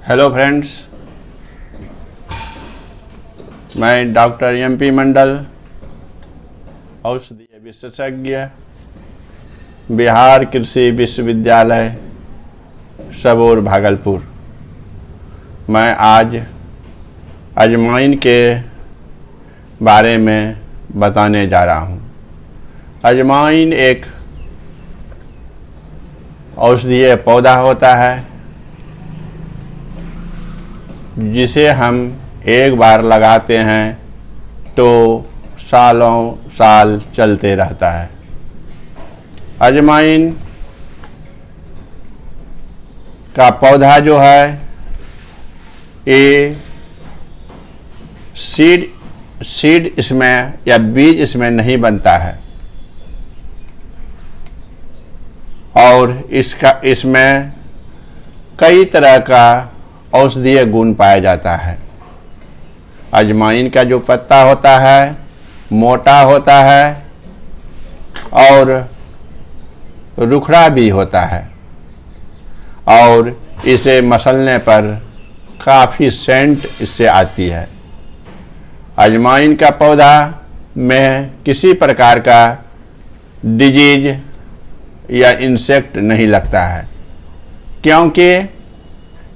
Hello friends, मैं doctor MP मंडल, औषधीय विशेषज्ञ, बिहार कृषि विश्वविद्यालय सबौर भागलपुर। मैं आज अजवाइन के बारे में बताने जा रहा हूँ। अजवाइन एक औषधीय पौधा होता है जिसे हम एक बार लगाते हैं तो सालों साल चलते रहता है। अजवाइन का पौधा जो है ये सीड इसमें या बीज इसमें नहीं बनता है और इसमें कई तरह का औषधीय गुण पाया जाता है। अजवाइन का जो पत्ता होता है मोटा होता है और रुखड़ा भी होता है और इसे मसलने पर काफ़ी सेंट इससे आती है। अजवाइन का पौधा में किसी प्रकार का डिजीज या इंसेक्ट नहीं लगता है, क्योंकि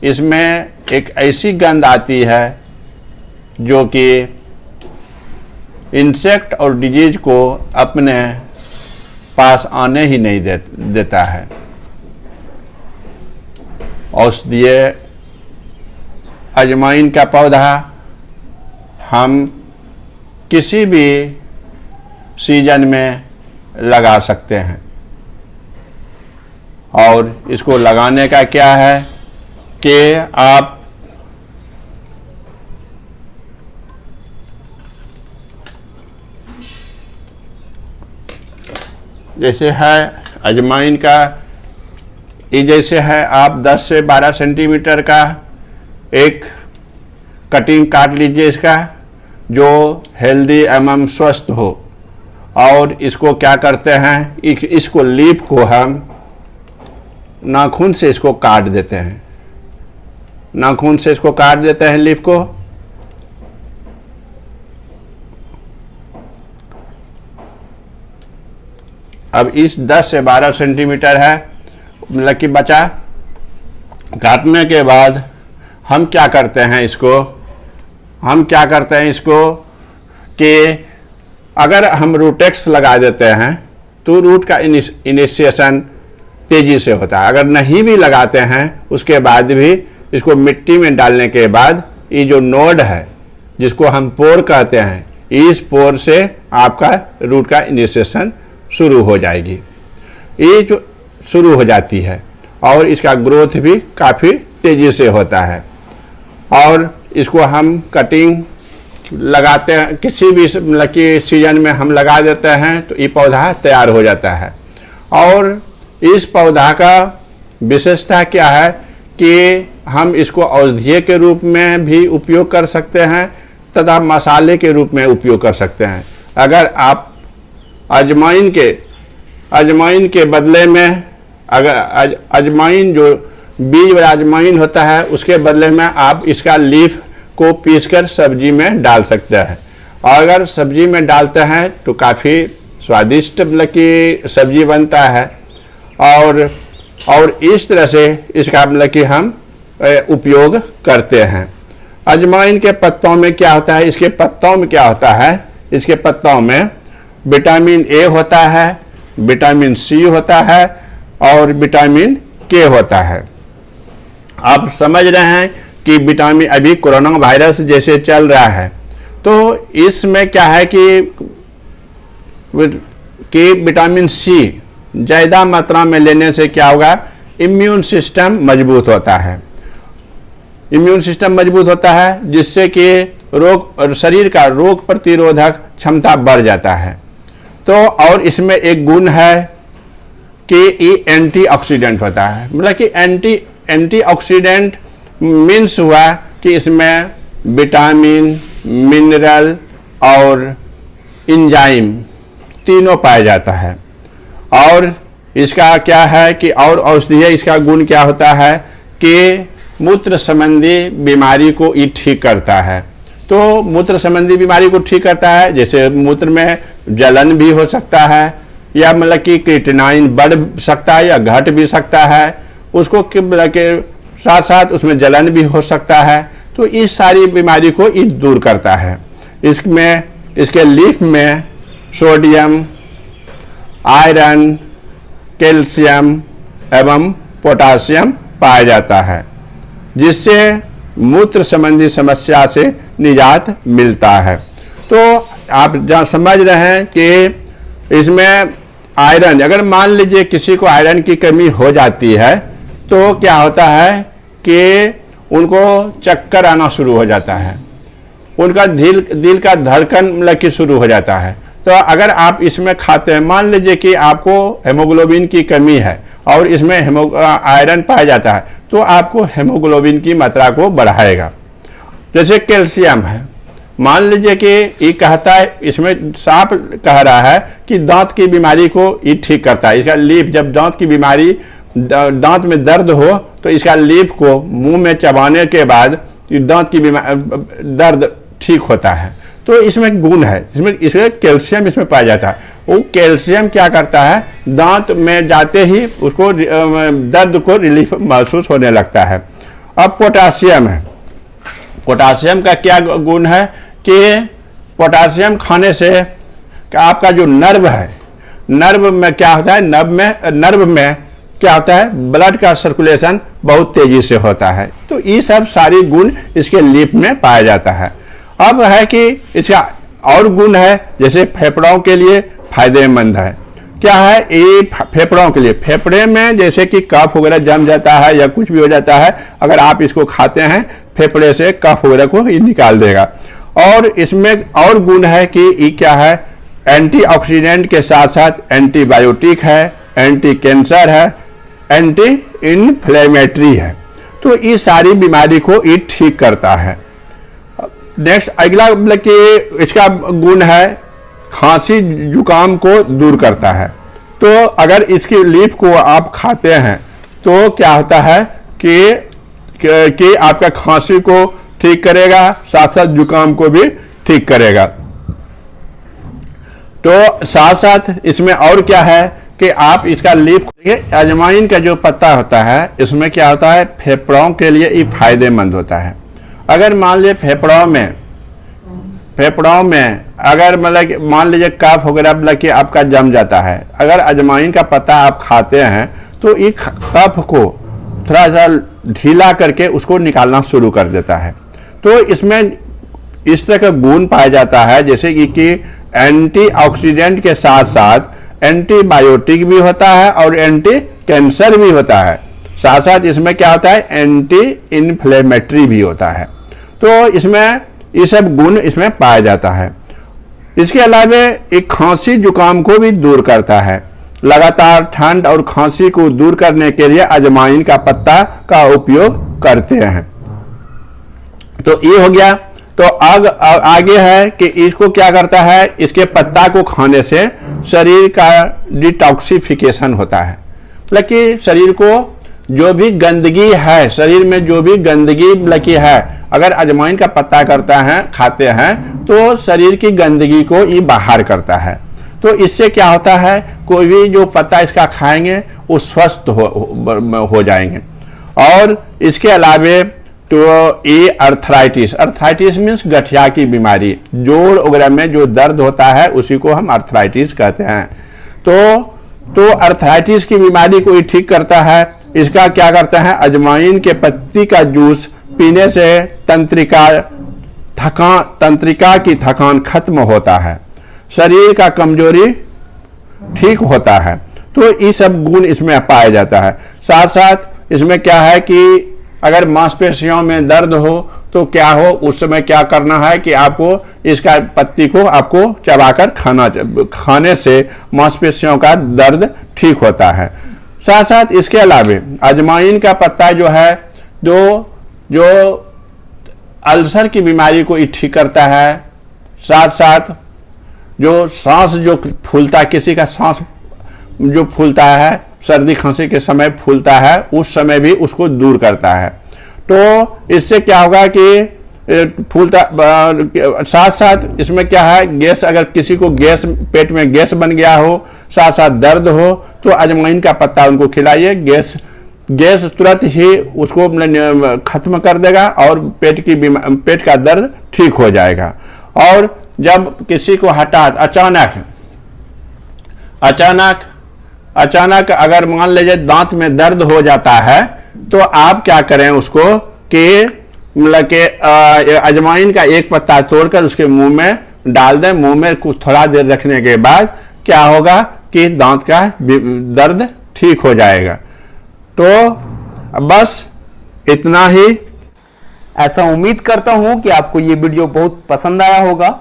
इसमें एक ऐसी गंध आती है जो कि इंसेक्ट और डिजीज को अपने पास आने ही नहीं देता है। औषधीय अजवाइन का पौधा हम किसी भी सीजन में लगा सकते हैं और इसको लगाने का क्या है कि आप जैसे है अजवाइन का ये जैसे है, आप 10 से 12 सेंटीमीटर का एक कटिंग काट लीजिए इसका, जो हेल्दी एवं स्वस्थ हो। और इसको क्या करते हैं, इसको लीफ को हम नाखून से इसको काट देते हैं, नाखून से इसको काट देते हैं लीफ को। अब इस 10 से 12 सेंटीमीटर है मतलब कि बचा। काटने के बाद हम क्या करते हैं इसको कि अगर हम रूटेक्स लगा देते हैं तो रूट का इनिशिएशन तेजी से होता है। अगर नहीं भी लगाते हैं उसके बाद भी इसको मिट्टी में डालने के बाद ये जो नोड है जिसको हम पोर कहते हैं, इस पोर से आपका रूट का इनिशिएशन शुरू हो जाएगी, ये जो शुरू हो जाती है और इसका ग्रोथ भी काफ़ी तेज़ी से होता है। और इसको हम कटिंग लगाते हैं किसी भी मतलब कि सीजन में हम लगा देते हैं तो ये पौधा तैयार हो जाता है। और इस पौधा का विशेषता क्या है कि हम इसको औषधीय के रूप में भी उपयोग कर सकते हैं तथा मसाले के रूप में उपयोग कर सकते हैं। अगर आप अजवाइन के बदले में अगर अजवाइन जो बीज वाला अजवाइन होता है उसके बदले में आप इसका लीफ को पीसकर सब्जी में डाल सकते हैं। और अगर सब्जी में डालते हैं तो काफ़ी स्वादिष्ट मतलब कि सब्जी बनता है। और इस तरह से इसका मतलब कि हम उपयोग करते हैं। अजवाइन के पत्तों में क्या होता है, इसके पत्तों में विटामिन ए होता है, विटामिन सी होता है और विटामिन के होता है। आप समझ रहे हैं कि विटामिन अभी कोरोना वायरस जैसे चल रहा है तो इसमें क्या है कि विटामिन सी ज़्यादा मात्रा में लेने से क्या होगा, इम्यून सिस्टम मजबूत होता है, जिससे कि शरीर का रोग प्रतिरोधक क्षमता बढ़ जाता है। तो और इसमें एक गुण है कि ये एंटीऑक्सीडेंट होता है, मतलब कि एंटीऑक्सीडेंट मीन्स हुआ कि इसमें विटामिन, मिनरल और एंजाइम तीनों पाया जाता है। और इसका क्या है कि और औषधीय इसका गुण क्या होता है कि मूत्र संबंधी बीमारी को ये ठीक करता है। तो मूत्र संबंधी बीमारी को ठीक करता है, जैसे मूत्र में जलन भी हो सकता है, या मतलब कि क्रिएटिनाइन बढ़ सकता है या घट भी सकता है, उसको मतलब के साथ साथ उसमें जलन भी हो सकता है। तो इस सारी बीमारी को ये दूर करता है। इसमें इसके लीफ में सोडियम, आयरन, कैल्शियम एवं पोटासियम पाया जाता है, जिससे मूत्र संबंधी समस्या से निजात मिलता है। तो आप जहाँ समझ रहे हैं कि इसमें आयरन, अगर मान लीजिए किसी को आयरन की कमी हो जाती है तो क्या होता है कि उनको चक्कर आना शुरू हो जाता है, उनका दिल का धड़कन मतलब कि शुरू हो जाता है। तो अगर आप इसमें खाते हैं, मान लीजिए कि आपको हेमोग्लोबिन की कमी है और इसमें आयरन पाया जाता है, तो आपको हेमोग्लोबिन की मात्रा को बढ़ाएगा। जैसे कैल्शियम है, मान लीजिए कि ये कहता है, इसमें साफ कह रहा है कि दांत की बीमारी को ये ठीक करता है। इसका लीफ, जब दांत की बीमारी, दांत में दर्द हो तो इसका लीफ को मुंह में चबाने के बाद दांत की दर्द ठीक होता है। तो इसमें गुण है, इसमें कैल्शियम इसमें पाया जाता है। वो कैल्शियम क्या करता है, दांत में जाते ही उसको दर्द को रिलीफ महसूस होने लगता है। अब पोटासियम है, पोटासियम का क्या गुण है कि पोटासियम खाने से आपका जो नर्व है, नर्व में क्या होता है, नर्व में क्या होता है, ब्लड का सर्कुलेशन बहुत तेजी से होता है। तो ये सब सारी गुण इसके लीफ में पाया जाता है। अब है कि इसका और गुण है, जैसे फेफड़ों के लिए फायदेमंद है। क्या है ये फेफड़ों के लिए, फेफड़े में जैसे कि कफ वगैरह जम जाता है या कुछ भी हो जाता है, अगर आप इसको खाते हैं फेफड़े से कफ वगैरह को ये निकाल देगा। और इसमें और गुण है कि ये क्या है, एंटीऑक्सीडेंट के साथ साथ एंटीबायोटिक है, एंटी कैंसर है, एंटी इन्फ्लेमेटरी है। तो इस सारी बीमारी को ये ठीक करता है। नेक्स्ट अगला मतलब कि इसका गुण है खांसी जुकाम को दूर करता है। तो अगर इसकी लीफ को आप खाते हैं तो क्या होता है कि आपका खांसी को ठीक करेगा, साथ साथ जुकाम को भी ठीक करेगा। तो साथ साथ इसमें और क्या है कि आप इसका लीफ, अजवाइन का जो पत्ता होता है इसमें क्या होता है, फेफड़ों के लिए ये फायदेमंद होता है। अगर मान लीजिए फेफड़ों में अगर मतलब मान लीजिए कफ वगैरह मतलब कि आपका जम जाता है, अगर अजवाइन का पत्ता आप खाते हैं तो ये कफ को थोड़ा सा ढीला करके उसको निकालना शुरू कर देता है। तो इसमें इस तरह का गुण पाया जाता है, जैसे कि एंटीऑक्सीडेंट के साथ साथ एंटीबायोटिक भी होता है और एंटी कैंसर भी होता है। साथ साथ इसमें क्या होता है, एंटी इन्फ्लेमेटरी भी होता है। तो इसमें ये सब गुण इसमें पाया जाता है। इसके अलावा एक खांसी जुकाम को भी दूर करता है। लगातार ठंड और खांसी को दूर करने के लिए अजवाइन का पत्ता का उपयोग करते हैं। तो ये हो गया। तो आगे है कि इसको क्या करता है, इसके पत्ता को खाने से शरीर का डिटॉक्सिफिकेशन होता है। मतलब कि शरीर को जो भी गंदगी है, शरीर में जो भी गंदगी लगी है, अगर अजवाइन का पत्ता करता है खाते हैं तो शरीर की गंदगी को ये बाहर करता है। तो इससे क्या होता है, कोई भी जो पत्ता इसका खाएंगे वो स्वस्थ हो जाएंगे। और इसके अलावे तो ये अर्थराइटिस मीन्स गठिया की बीमारी, जोड़ वगैरह में जो दर्द होता है उसी को हम अर्थराइटिस कहते हैं। तो अर्थराइटिस की बीमारी को ये ठीक करता है। इसका क्या करता है, अजवाइन के पत्ती का जूस पीने से तंत्रिका की थकान खत्म होता है, शरीर का कमजोरी ठीक होता है। तो ये सब गुण इसमें पाया जाता है। साथ साथ इसमें क्या है कि अगर मांसपेशियों में दर्द हो तो क्या हो, उस समय क्या करना है कि आपको इसका पत्ती को आपको चबाकर खाने से मांसपेशियों का दर्द ठीक होता है। साथ साथ इसके अलावा अजवाइन का पत्ता जो है जो अल्सर की बीमारी को ठीक करता है। साथ साथ जो सांस जो फूलता है, किसी का सांस जो फूलता है, सर्दी खांसी के समय फूलता है, उस समय भी उसको दूर करता है। तो इससे क्या होगा कि फूलता साथ साथ इसमें क्या है, गैस, अगर किसी को गैस, पेट में गैस बन गया हो, साथ साथ दर्द हो, तो अजवाइन का पत्ता उनको खिलाइए। गैस तुरंत ही उसको खत्म कर देगा और पेट का दर्द ठीक हो जाएगा। और जब किसी को हठात अचानक अगर मान लीजिए दांत में दर्द हो जाता है, तो आप क्या करें उसको कि मतलब कि अजवाइन का एक पत्ता तोड़कर उसके मुंह में डाल दें। मुंह में कुछ थोड़ा देर रखने के बाद क्या होगा कि दांत का दर्द ठीक हो जाएगा। तो बस इतना ही। ऐसा उम्मीद करता हूं कि आपको ये वीडियो बहुत पसंद आया होगा।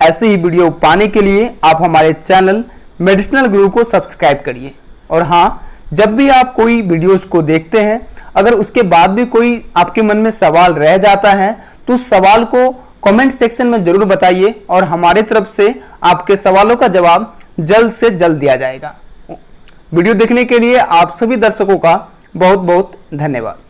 ऐसे ही वीडियो पाने के लिए आप हमारे चैनल मेडिसिनल गुरु को सब्सक्राइब करिए। और हाँ, जब भी आप कोई वीडियोस को देखते हैं, अगर उसके बाद भी कोई आपके मन में सवाल रह जाता है तो उस सवाल को कमेंट सेक्शन में जरूर बताइए और हमारे तरफ से आपके सवालों का जवाब जल्द से जल्द दिया जाएगा। वीडियो देखने के लिए आप सभी दर्शकों का बहुत बहुत धन्यवाद।